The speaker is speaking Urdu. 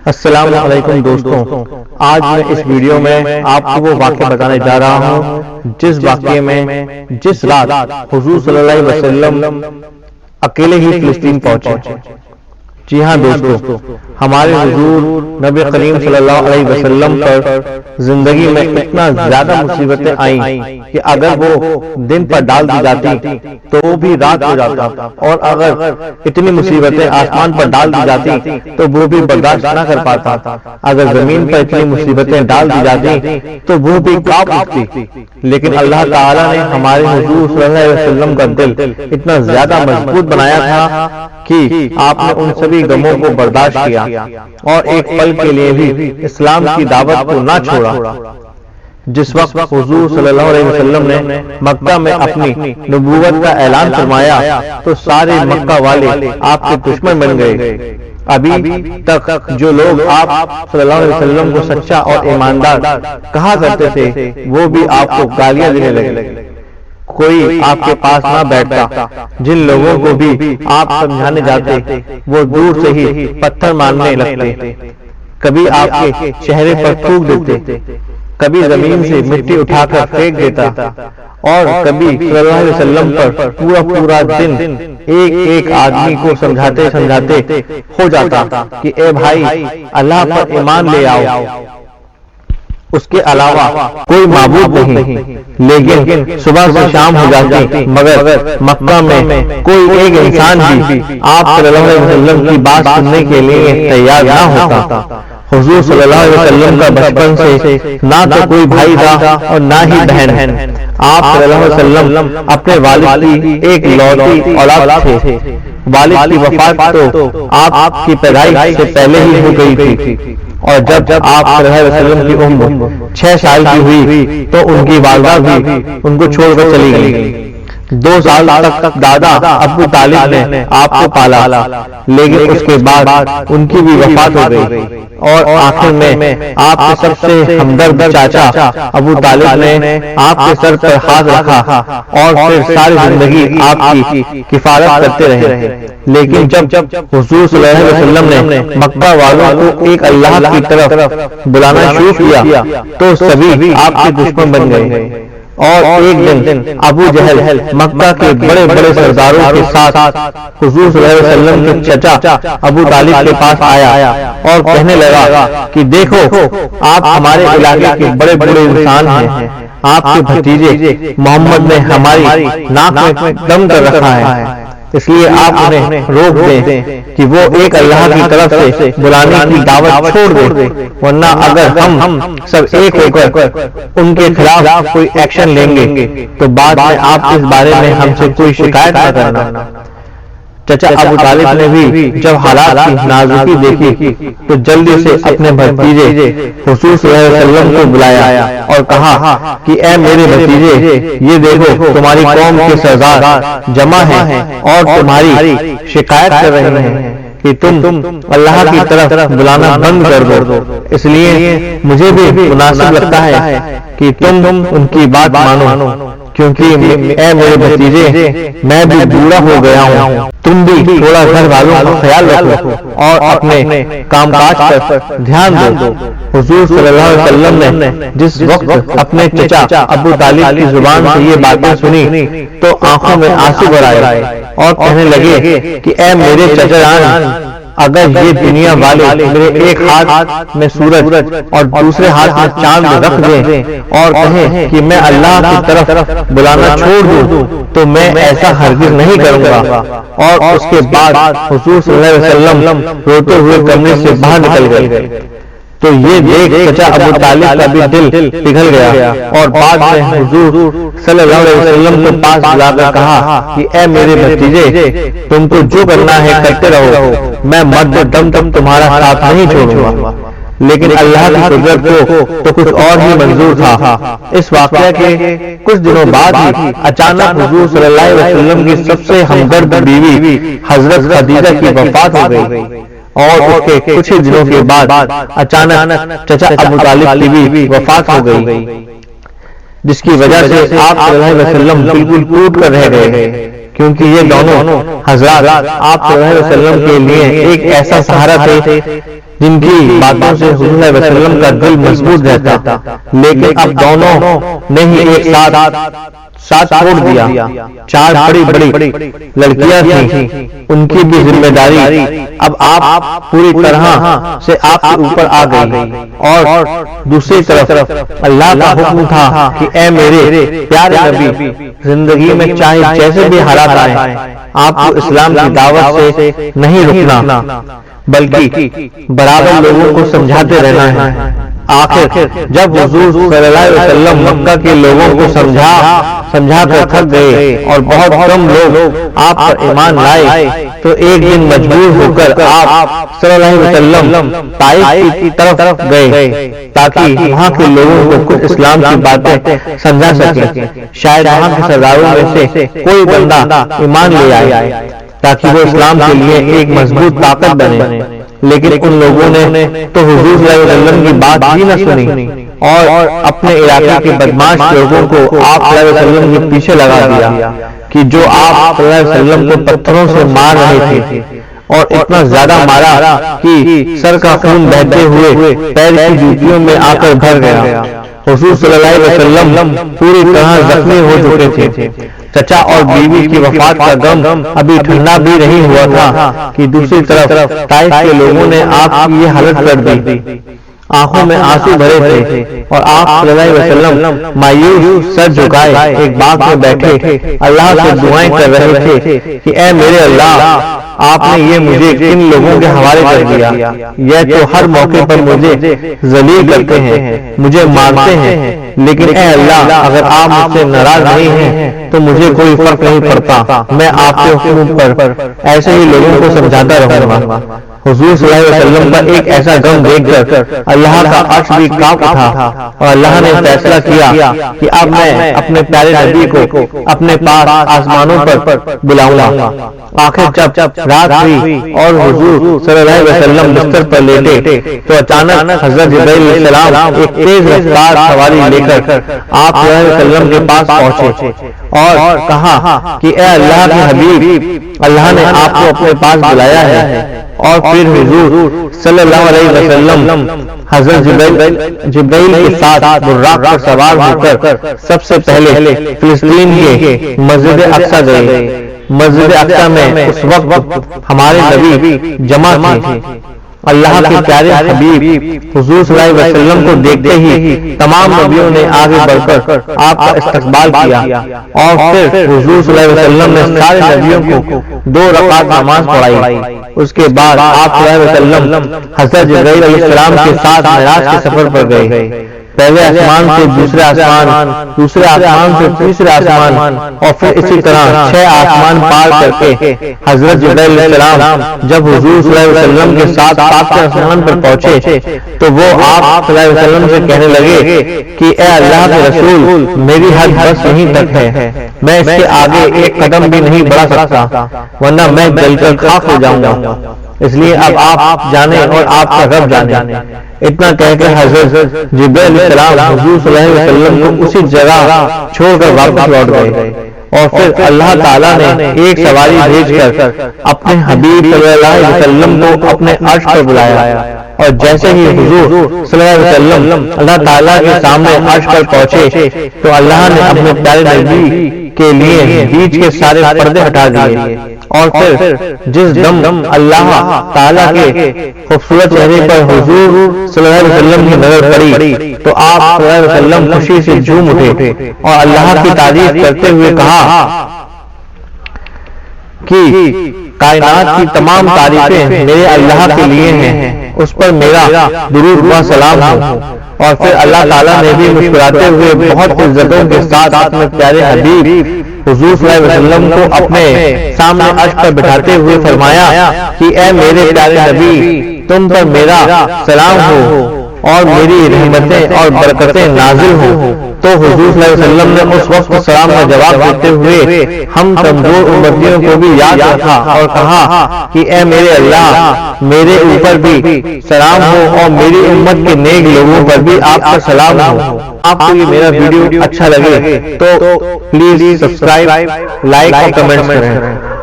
السلام علیکم دوستوں، آج میں اس ویڈیو میں آپ کو وہ واقعہ بتانے جا رہا ہوں جس واقعے میں جس رات حضور صلی اللہ علیہ وسلم اکیلے ہی فلسطین پہنچے۔ جی ہاں دوستو، ہمارے حضور نبی کریم صلی اللہ علیہ وسلم پر زندگی میں اتنا زیادہ مصیبتیں آئیں کہ اگر وہ دن پر ڈال دی جاتی تو وہ بھی رات ہو جاتا، اور اگر اتنی مصیبتیں آسمان پر ڈال دی جاتی تو وہ بھی برداشت نہ کر پاتا، اگر زمین پر اتنی مصیبتیں ڈال دی جاتی تو وہ بھی کانپ اٹھتی۔ لیکن اللہ تعالیٰ نے ہمارے حضور صلی اللہ علیہ وسلم کا دل اتنا زیادہ مضبوط بنایا تھا کہ آپ نے ان سبھی غموں کو برداشت کیا اور ایک پل کے لیے بھی اسلام کی دعوت کو نہ چھوڑا۔ جس وقت حضور صلی اللہ علیہ وسلم نے مکہ میں اپنی نبوت کا اعلان فرمایا تو سارے مکہ والے آپ کے دشمن بن گئے۔ ابھی تک جو لوگ آپ صلی اللہ علیہ وسلم کو سچا اور ایماندار کہا کرتے تھے وہ بھی آپ کو گالیاں دینے لگے۔ کوئی آپ کے پاس نہ بیٹھتا، جن لوگوں کو بھی آپ سمجھانے جاتے وہ دور سے ہی پتھر مارنے لگتے، کبھی آپ کے چہرے پر تھوک دیتے، کبھی زمین سے مٹی اٹھا کر پھینک دیتا، اور کبھی صلی اللہ علیہ وسلم پر پورا دن ایک ایک آدمی کو سمجھاتے سمجھاتے ہو جاتا کہ اے بھائی اللہ پر ایمان لے آؤ، اس کے علاوہ کوئی معبود نہیں۔ لیکن صبح سے شام ہو جاتی مگر مکہ میں کوئی ایک انسان بھی آپ صلی اللہ علیہ وسلم کی بات سننے کے لیے تیار نہ ہوتا۔ حضور صلی اللہ علیہ وسلم کا بچپن سے نہ تو کوئی بھائی تھا اور نہ ہی بہن۔ آپ صلی اللہ علیہ وسلم اپنے والد کی ایک لوتی اولاد تھے۔ والد کی وفات تو آپ کی پیدائش سے پہلے ہی ہو گئی تھی، اور جب آپ صلی اللہ علیہ وسلم کی عمر 6 سال کی ہوئی تو ان کی والدہ بھی ان کو چھوڑ کر چلی گئی۔ 2 سال تک دادا ابو طالب نے آپ کو پالا، لیکن اس کے بعد ان کی بھی وفات ہو گئی، اور آخر میں آپ کے سب سے ہمدرد چاچا ابو طالب نے آپ کے سر پر ہاتھ رکھا اور پھر ساری زندگی آپ کی کفالت کرتے رہے۔ لیکن جب حضور صلی اللہ علیہ وسلم نے مکہ والوں کو ایک اللہ کی طرف بلانا شروع کیا تو سبھی آپ کے دشمن بن گئے، اور ایک دن ابو جہل مکہ کے بڑے بڑے سرداروں کے ساتھ حضور صلی اللہ علیہ وسلم کے چچا ابو طالب کے پاس آیا اور کہنے لگا کہ دیکھو آپ ہمارے علاقے کے بڑے بڑے انسان ہیں، آپ کے بھتیجے محمد نے ہماری ناک میں دم کر رکھا ہے، اس لیے آپ انہیں روک دیں کہ وہ ایک اللہ کی طرف سے بلانے کی دعوت چھوڑ دیں، ورنہ اگر ہم سب ایک ہو کر ان کے خلاف کوئی ایکشن لیں گے تو بعد میں آپ اس بارے میں ہم سے کوئی شکایت نہ کرنا۔ چچا ابو طالب نے بھی جب حالات کی نازکی دیکھی تو جلدی سے اپنے بھتیجے حضور صلی اللہ علیہ وسلم کو بلایا اور کہا کہ اے میرے بھتیجے، یہ دیکھو تمہاری قوم کے سردار جمع ہیں اور تمہاری شکایت کر رہے ہیں کہ تم اللہ کی طرف بلانا بند کر دو، اس لیے مجھے بھی مناسب لگتا ہے کہ تم ان کی بات مانو، کیونکہ اے میرے بھتیجے میں بھی بوڑھا ہو گیا ہوں، تم بھی تھوڑا گھر والوں کا خیال رکھو اور اپنے کام کاج پر دھیان دو۔ حضور صلی اللہ علیہ وسلم نے جس وقت اپنے چچا ابو طالب کی زبان سے یہ باتیں سنی تو آنکھوں میں آنسو بھر آئے اور کہنے لگے کہ اے میرے چچا جان، اگر یہ دنیا والے میرے ایک ہاتھ میں سورج اور دوسرے ہاتھ میں چاند رکھ دیں اور کہیں کہ میں اللہ کی طرف بلانا چھوڑ دوں تو میں ایسا ہرگز نہیں کروں گا۔ اور اس کے بعد حضور صلی اللہ علیہ وسلم روتے ہوئے کمرے سے باہر نکل گئے۔ تو یہ دیکھ چچا ابو طالب کا بھی دل پگھل گیا اور بعد میں حضور صلی اللہ علیہ وسلم کو پاس بلا کر کہا کہ اے میرے بھتیجے، تم کو جو کرنا ہے کرتے رہو، میں مرد دم تک تمہارا ساتھ نہیں چھوڑوں گا۔ لیکن اللہ کی قدرت کو تو کچھ اور ہی منظور تھا۔ اس واقعہ کے کچھ دنوں بعد ہی اچانک حضور صلی اللہ علیہ وسلم کی سب سے ہمدرد بیوی حضرت خدیجہ کی وفات ہو گئی، اور اس کے کچھ ہی دنوں کے بعد اچانک چچا ابو طالب کی بھی وفات ہو گئی، جس کی وجہ سے آپ صلی اللہ علیہ وسلم بالکل ٹوٹ کر رہ گئے، کیونکہ یہ دونوں حضرات آپ صلی اللہ علیہ وسلم کے لیے ایک ایسا سہارا تھے جن کی باتوں سے حضور صلی اللہ علیہ وسلم کا دل مضبوط رہتا، لیکن اب دونوں نے ہی ایک ساتھ چھوڑ دیا۔ 4 بڑی بڑی لڑکیاں تھیں، ان کی بھی ذمہ داری اب آپ پوری طرح سے آپ کے اوپر آ گئی، اور دوسری طرف اللہ کا حکم تھا کہ اے میرے پیارے نبی، زندگی میں چاہے جیسے بھی حالات آئیں، آپ کو اسلام کی دعوت سے نہیں رکنا، بلکہ برابر لوگوں کو سمجھاتے رہنا ہے۔ آخر جب حضور صلی اللہ علیہ وسلم مکہ کے لوگوں کو سمجھا کر تھک گئے اور بہت کم لوگ آپ پر ایمان لائے، تو ایک دن مجبور ہو کر آپ صلی اللہ علیہ وسلم طائف کی طرف گئے تاکہ وہاں کے لوگوں کو کچھ اسلام کی باتیں سمجھا سکیں، شاید وہاں کے سرداروں میں سے کوئی بندہ ایمان لے آئے تاکہ وہ اسلام کے لیے ایک مضبوط طاقت بنے۔ لیکن ان لوگوں نے تو حضور صلی اللہ علیہ وسلم کی بات ہی نہ سنی اور اپنے علاقے کے بدماش لوگوں کو آپ صلی اللہ علیہ وسلم کے پیچھے لگا دیا کہ جو آپ صلی اللہ علیہ وسلم کو پتھروں سے مار رہے تھے، اور اتنا زیادہ مارا کہ سر کا خون بہتے ہوئے پیر کی جوتیوں میں آ کر بھر گیا۔ حضور صلی اللہ علیہ وسلم پوری طرح زخمی ہو چکے تھے۔ چچا اور بیوی کی وفات کا غم ابھی ٹھنڈا بھی نہیں ہوا تھا کہ دوسری طرف طائف کے لوگوں نے آپ کی یہ حالت کر دی۔ آنکھوں میں آنسو بھرے تھے اور آپ صلی اللہ علیہ وسلم مایوس سر جھکائے ایک باغ میں بیٹھے اللہ سے دعائیں کر رہے تھے کہ اے میرے اللہ، آپ نے یہ مجھے کن لوگوں کے حوالے کر دیا؟ یہ تو ہر موقع پر مجھے ذلیل کرتے ہیں، مجھے مارتے ہیں، لیکن اے اللہ، اگر آپ مجھ سے ناراض نہیں ہیں تو مجھے کوئی فرق نہیں پڑتا، میں آپ کے حکم پر ایسے ہی لوگوں کو سمجھاتا رہوں گا۔ حضور صلی اللہ علیہ وسلم کا ایک ایسا غم دیکھ کر اللہ کا عرش بھی کانپ اٹھا، اور اللہ نے فیصلہ کیا کہ اب میں اپنے پیارے نبی کو اپنے پاس آسمانوں پر بلاؤں گا۔ آخر جب رات ہوئی اور حضور صلی اللہ علیہ وسلم بستر پر لیٹے تو اچانک حضرت جبرائیل علیہ السلام ایک تیز رفتار سواری لے کر آپ صلی اللہ علیہ وسلم کے پاس پہنچے اور کہا کہ اے اللہ کے حبیب، اللہ نے آپ کو اپنے پاس بلایا ہے۔ اور پھر حضور صلی اللہ علیہ وسلم حضرت جبرائیل کے ساتھ براق پر سوار ہو کر سب سے پہلے فلسطین کے مسجد اقصی گئے۔ مسجد اقصی میں اس وقت ہمارے نبی جمع تھے۔ اللہ کے پیارے حبیب حضور صلی اللہ علیہ وسلم کو دیکھتے ہی تمام نبیوں نے آگے بڑھ کر آپ کا استقبال کیا، اور پھر حضور صلی اللہ علیہ وسلم نے سارے نبیوں کو 2 رکعت نماز پڑھائی۔ اس کے بعد آپ صلی اللہ علیہ وسلم حضرت جبرائیل علیہ السلام کے ساتھ معراج کے سفر پر گئے۔ پہلے آسمان سے دوسرے آسمان، دوسرے آسمان سے تیسرے آسمان، اور پھر اسی طرح 6 آسمان پار کر کے حضرت جبرائیل علیہ السلام جب حضور صلی اللہ علیہ وسلم کے ساتھ 7ویں آسمان پر پہنچے تو وہ آپ صلی اللہ علیہ وسلم سے کہنے لگے کہ اے اللہ کے رسول، میری حد بس یہیں تک ہے، میں اس کے آگے ایک قدم بھی نہیں بڑھا سکتا، ورنہ میں جل کر خاک ہو جاؤں گا، اس لیے اب آپ جانیں اور آپ کا رب جانے۔ اتنا کہہ کے حضرت جبرائیل علیہ السلام حضور صلی اللہ علیہ وسلم کو اسی جگہ چھوڑ کر واپس لوٹ گئے، اور پھر اللہ تعالیٰ نے ایک سواری بھیج کر اپنے حبیب صلی اللہ علیہ وسلم کو اپنے عرش پر بلایا، اور جیسے ہی حضور صلی اللہ علیہ وسلم اللہ تعالیٰ کے سامنے عرش پر پہنچے تو اللہ نے اپنے پیارے نبی کے لیے بیچ کے سارے پردے ہٹا دیے، اور پھر جس دم اللہ تعالیٰ کے خوبصورت چہرے پر حضور صلی اللہ علیہ وسلم کی نظر پڑی تو آپ صلی اللہ علیہ وسلم خوشی سے جھوم اٹھے اور اللہ کی تعریف کرتے ہوئے کہا کہ کائنات کی تمام تعریفیں میرے اللہ کے لیے ہیں، اس پر میرا درود و سلام ہو۔ اور پھر اللہ تعالیٰ نے بھی مسکراتے ہوئے بہت عزتوں کے ساتھ اپنے پیارے حبیب حضور صلی اللہ علیہ وسلم کو اپنے سامنے عرش پر بٹھاتے ہوئے فرمایا کہ اے میرے پیارے نبی، تم پر میرا سلام ہو اور میری رحمتیں اور برکتیں نازل ہوں۔ تو حضور صلی اللہ علیہ وسلم نے اس وقت سلام کا جواب دیتے ہوئے ہم کمزور امتیوں کو بھی یاد رکھا اور کہا کہ اے میرے اللہ، میرے اوپر بھی سلام ہو اور میری امت کے نیک لوگوں پر بھی آپ کا سلام ہو۔ آپ کو یہ میرا ویڈیو اچھا لگے تو پلیز سبسکرائب، لائک اور کمنٹ کریں۔